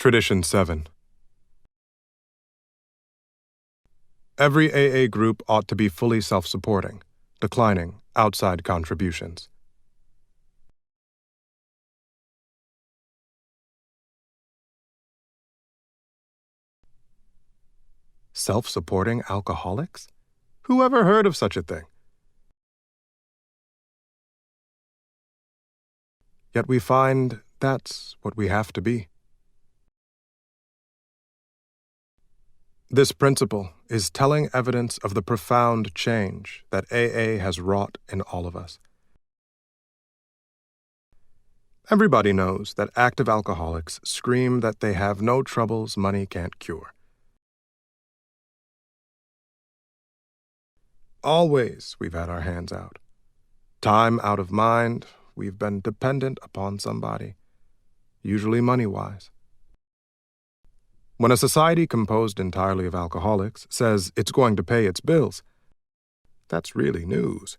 Tradition 7. Every AA group ought to be fully self-supporting, declining outside contributions. Self-supporting alcoholics? Who ever heard of such a thing? Yet we find that's what we have to be. This principle is telling evidence of the profound change that AA has wrought in all of us. Everybody knows that active alcoholics scream that they have no troubles money can't cure. Always we've had our hands out. Time out of mind, we've been dependent upon somebody, usually money-wise. When a society composed entirely of alcoholics says it's going to pay its bills, that's really news.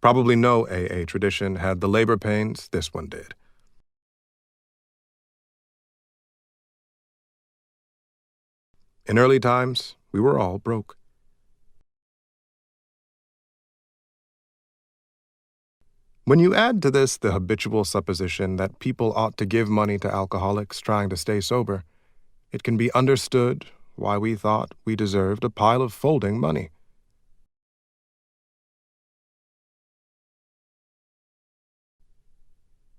Probably no AA tradition had the labor pains this one did. In early times, we were all broke. When you add to this the habitual supposition that people ought to give money to alcoholics trying to stay sober, it can be understood why we thought we deserved a pile of folding money.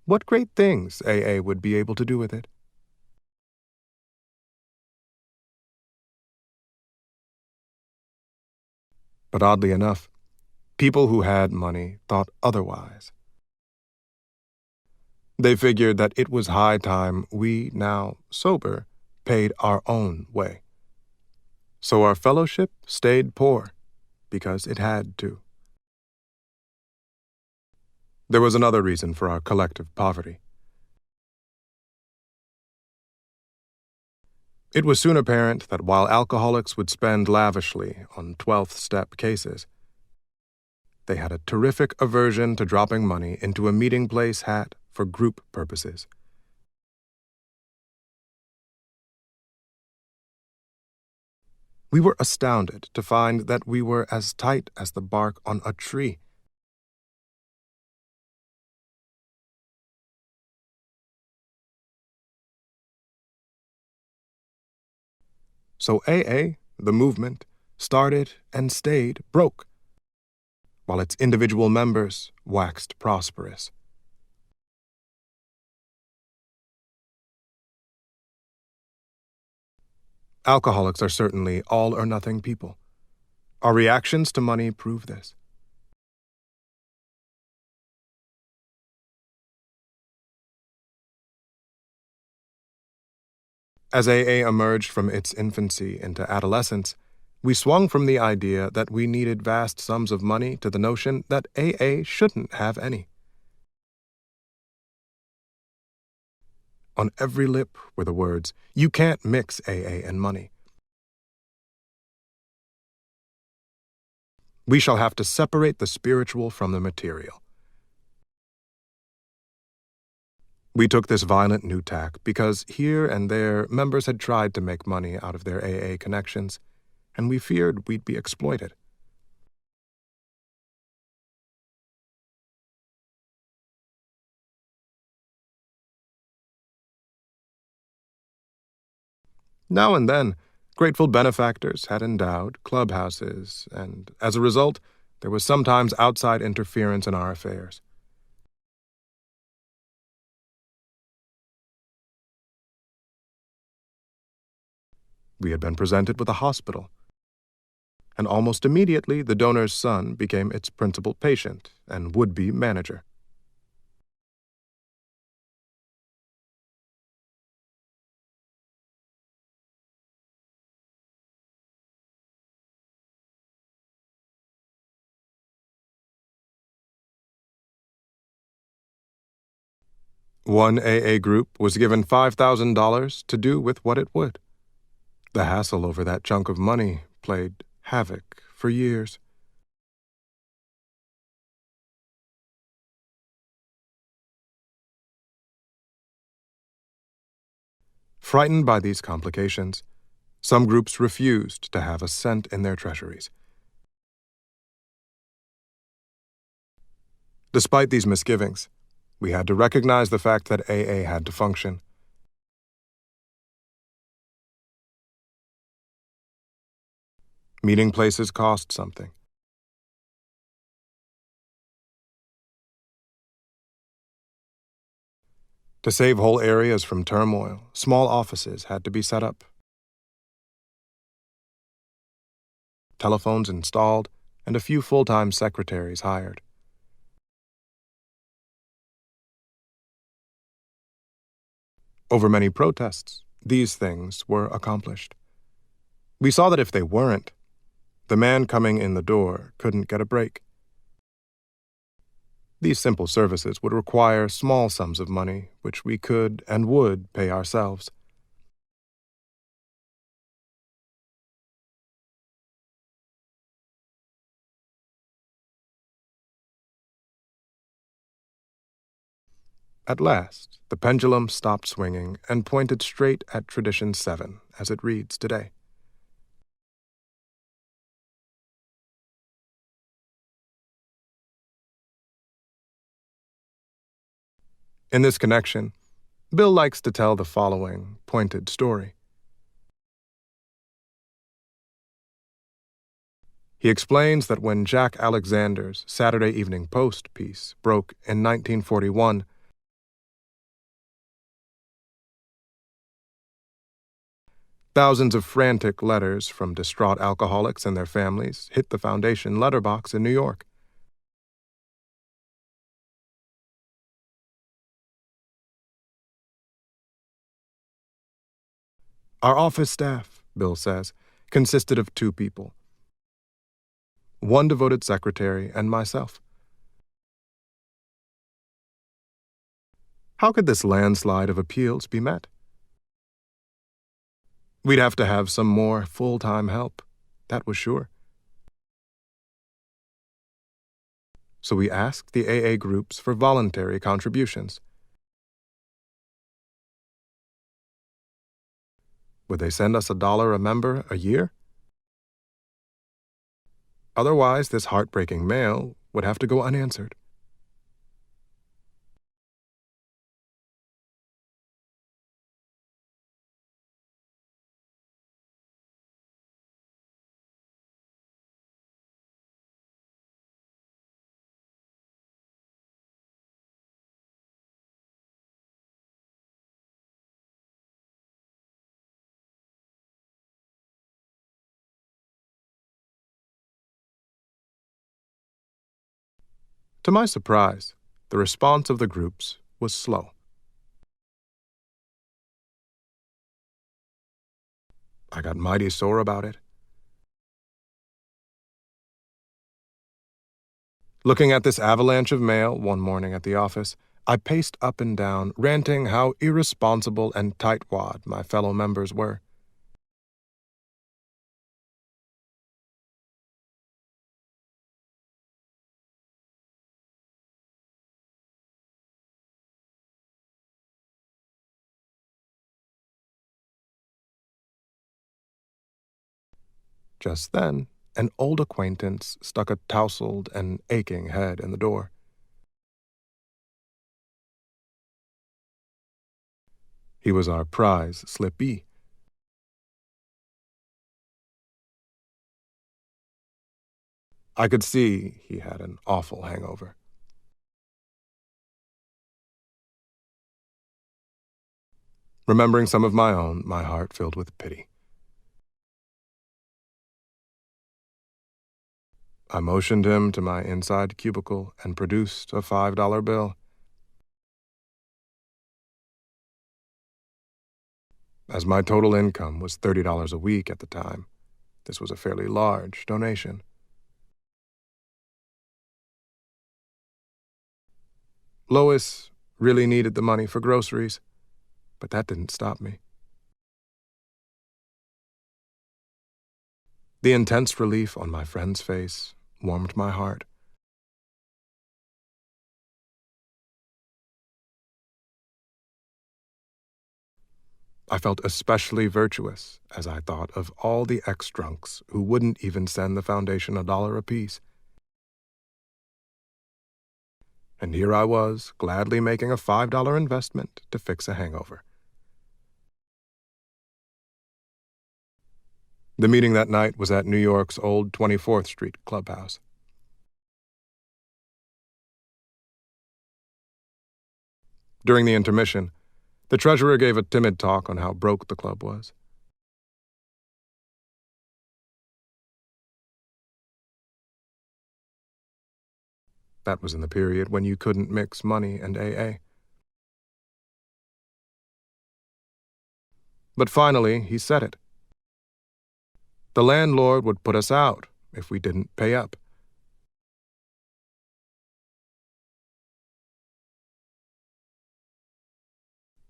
What great things AA would be able to do with it. But oddly enough, people who had money thought otherwise. They figured that it was high time we, now sober, paid our own way. So our fellowship stayed poor, because it had to. There was another reason for our collective poverty. It was soon apparent that while alcoholics would spend lavishly on 12th step cases, they had a terrific aversion to dropping money into a meeting place hat for group purposes. We were astounded to find that we were as tight as the bark on a tree. So AA, the movement, started and stayed broke, while its individual members waxed prosperous. Alcoholics are certainly all-or-nothing people. Our reactions to money prove this. As AA emerged from its infancy into adolescence, we swung from the idea that we needed vast sums of money to the notion that AA shouldn't have any. On every lip were the words, "You can't mix AA and money. We shall have to separate the spiritual from the material." We took this violent new tack because here and there members had tried to make money out of their AA connections, and we feared we'd be exploited. Now and then, grateful benefactors had endowed clubhouses, and as a result, there was sometimes outside interference in our affairs. We had been presented with a hospital, and almost immediately the donor's son became its principal patient and would-be manager. One AA group was given $5,000 to do with what it would. The hassle over that chunk of money played havoc for years. Frightened by these complications, some groups refused to have a cent in their treasuries. Despite these misgivings, we had to recognize the fact that AA had to function. Meeting places cost something. To save whole areas from turmoil, small offices had to be set up, telephones installed, and a few full-time secretaries hired. Over many protests, these things were accomplished. We saw that if they weren't, the man coming in the door couldn't get a break. These simple services would require small sums of money, which we could and would pay ourselves. At last, the pendulum stopped swinging and pointed straight at Tradition 7, as it reads today. In this connection, Bill likes to tell the following pointed story. He explains that when Jack Alexander's Saturday Evening Post piece broke in 1941, thousands of frantic letters from distraught alcoholics and their families hit the Foundation letterbox in New York. Our office staff, Bill says, consisted of 2 people, one devoted secretary and myself. How could this landslide of appeals be met? We'd have to have some more full-time help, that was sure. So we asked the AA groups for voluntary contributions. Would they send us $1 a member a year? Otherwise, this heartbreaking mail would have to go unanswered. To my surprise, the response of the groups was slow. I got mighty sore about it. Looking at this avalanche of mail one morning at the office, I paced up and down, ranting how irresponsible and tightwad my fellow members were. Just then, an old acquaintance stuck a tousled and aching head in the door. He was our prize slippee. I could see he had an awful hangover. Remembering some of my own, my heart filled with pity. I motioned him to my inside cubicle and produced a $5 bill. As my total income was $30 a week at the time, this was a fairly large donation. Lois really needed the money for groceries, but that didn't stop me. The intense relief on my friend's face warmed my heart. I felt especially virtuous as I thought of all the ex-drunks who wouldn't even send the foundation $1 apiece. And here I was, gladly making a $5 investment to fix a hangover. The meeting that night was at New York's old 24th Street clubhouse. During the intermission, the treasurer gave a timid talk on how broke the club was. That was in the period when you couldn't mix money and AA. But finally, he said it. The landlord would put us out if we didn't pay up.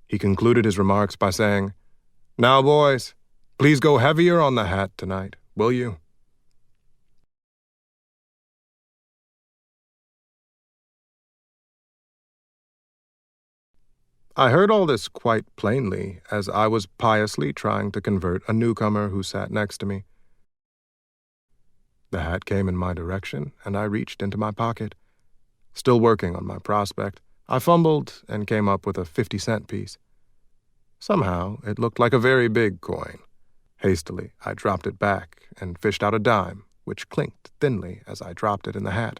He concluded his remarks by saying, "Now, boys, please go heavier on the hat tonight, will you?" I heard all this quite plainly as I was piously trying to convert a newcomer who sat next to me. The hat came in my direction, and I reached into my pocket. Still working on my prospect, I fumbled and came up with a 50-cent piece. Somehow, it looked like a very big coin. Hastily, I dropped it back and fished out a dime, which clinked thinly as I dropped it in the hat.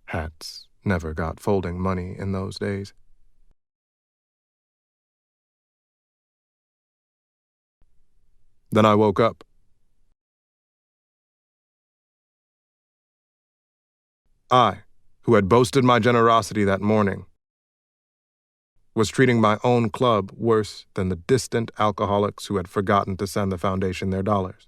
Hats never got folding money in those days. Then I woke up. I, who had boasted my generosity that morning, was treating my own club worse than the distant alcoholics who had forgotten to send the foundation their dollars.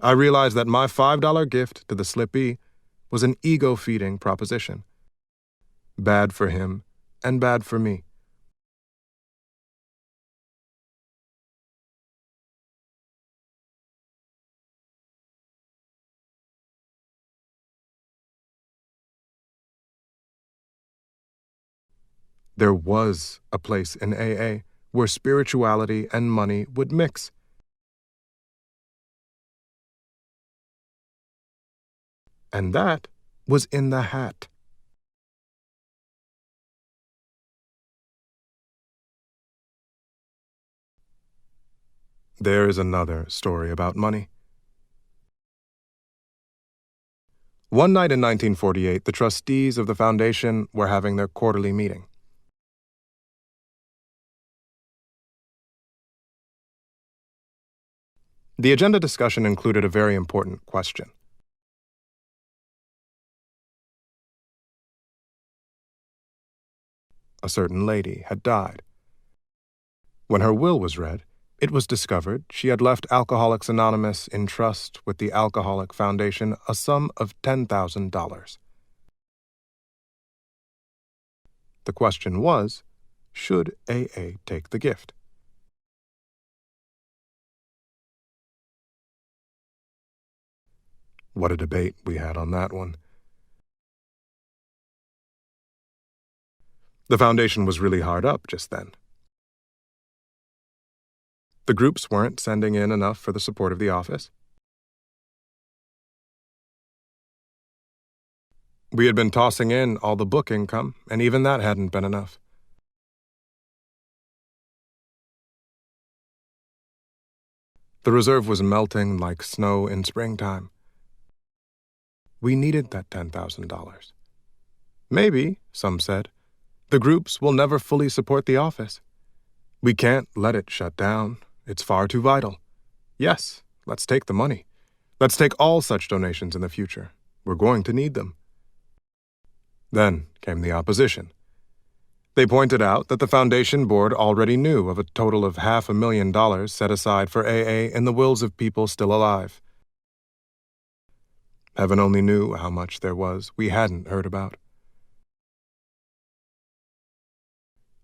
I realized that my $5 gift to the slippee was an ego-feeding proposition. Bad for him and bad for me. There was a place in AA where spirituality and money would mix. And that was in the hat. There is another story about money. One night in 1948, the trustees of the foundation were having their quarterly meeting. The agenda discussion included a very important question. A certain lady had died. When her will was read, it was discovered she had left Alcoholics Anonymous in trust with the Alcoholic Foundation a sum of $10,000. The question was, should AA take the gift? What a debate we had on that one. The foundation was really hard up just then. The groups weren't sending in enough for the support of the office. We had been tossing in all the book income, and even that hadn't been enough. The reserve was melting like snow in springtime. We needed that $10,000. Maybe, some said, the groups will never fully support the office. We can't let it shut down. It's far too vital. Yes, let's take the money. Let's take all such donations in the future. We're going to need them. Then came the opposition. They pointed out that the foundation board already knew of a total of $500,000 set aside for AA in the wills of people still alive. Heaven only knew how much there was we hadn't heard about.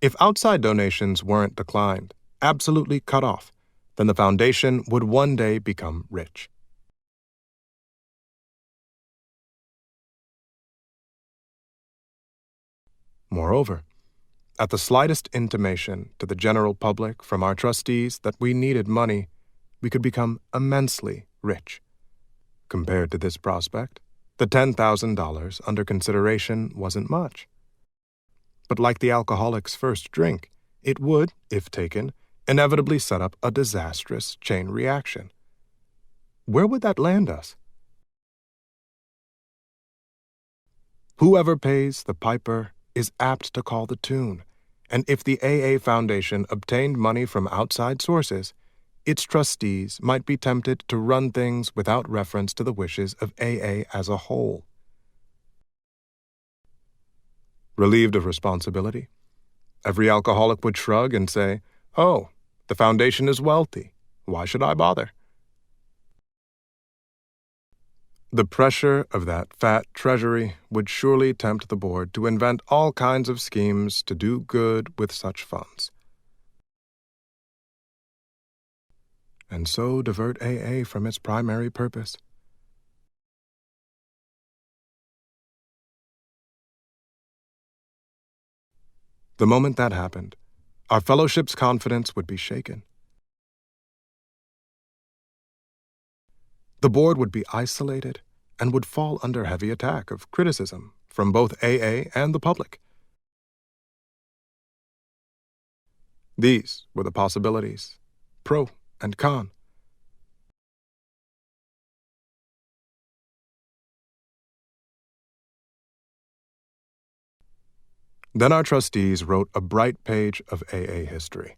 If outside donations weren't declined, absolutely cut off, then the foundation would one day become rich. Moreover, at the slightest intimation to the general public from our trustees that we needed money, we could become immensely rich. Compared to this prospect, the $10,000 under consideration wasn't much. But like the alcoholic's first drink, it would, if taken, inevitably set up a disastrous chain reaction. Where would that land us? Whoever pays the piper is apt to call the tune, and if the AA Foundation obtained money from outside sources, its trustees might be tempted to run things without reference to the wishes of AA as a whole. Relieved of responsibility, every alcoholic would shrug and say, "Oh, the foundation is wealthy. Why should I bother?" The pressure of that fat treasury would surely tempt the board to invent all kinds of schemes to do good with such funds, and so divert AA from its primary purpose. The moment that happened, our fellowship's confidence would be shaken. The board would be isolated and would fall under heavy attack of criticism from both AA and the public. These were the possibilities, pro and con. Then our trustees wrote a bright page of AA history.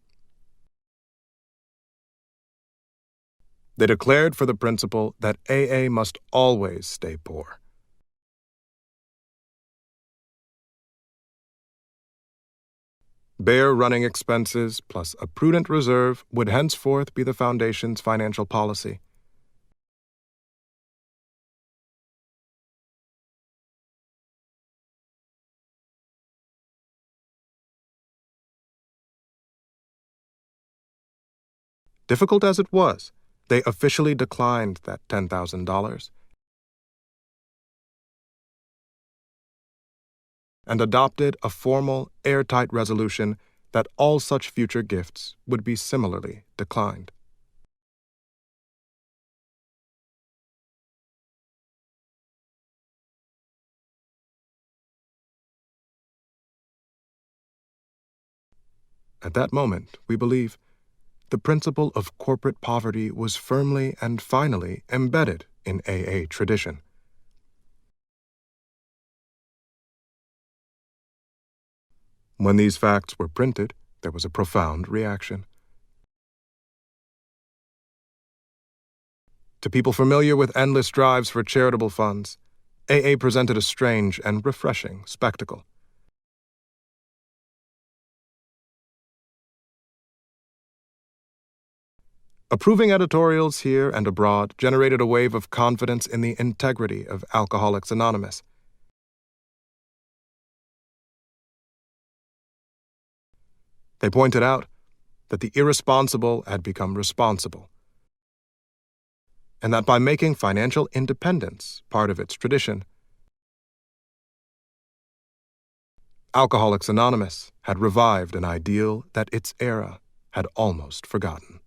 They declared for the principle that AA must always stay poor. Bare running expenses plus a prudent reserve would henceforth be the Foundation's financial policy. Difficult as it was, they officially declined that $10,000 and adopted a formal, airtight resolution that all such future gifts would be similarly declined. At that moment, we believe, the principle of corporate poverty was firmly and finally embedded in AA tradition. When these facts were printed, there was a profound reaction. To people familiar with endless drives for charitable funds, AA presented a strange and refreshing spectacle. Approving editorials here and abroad generated a wave of confidence in the integrity of Alcoholics Anonymous. They pointed out that the irresponsible had become responsible, and that by making financial independence part of its tradition, Alcoholics Anonymous had revived an ideal that its era had almost forgotten.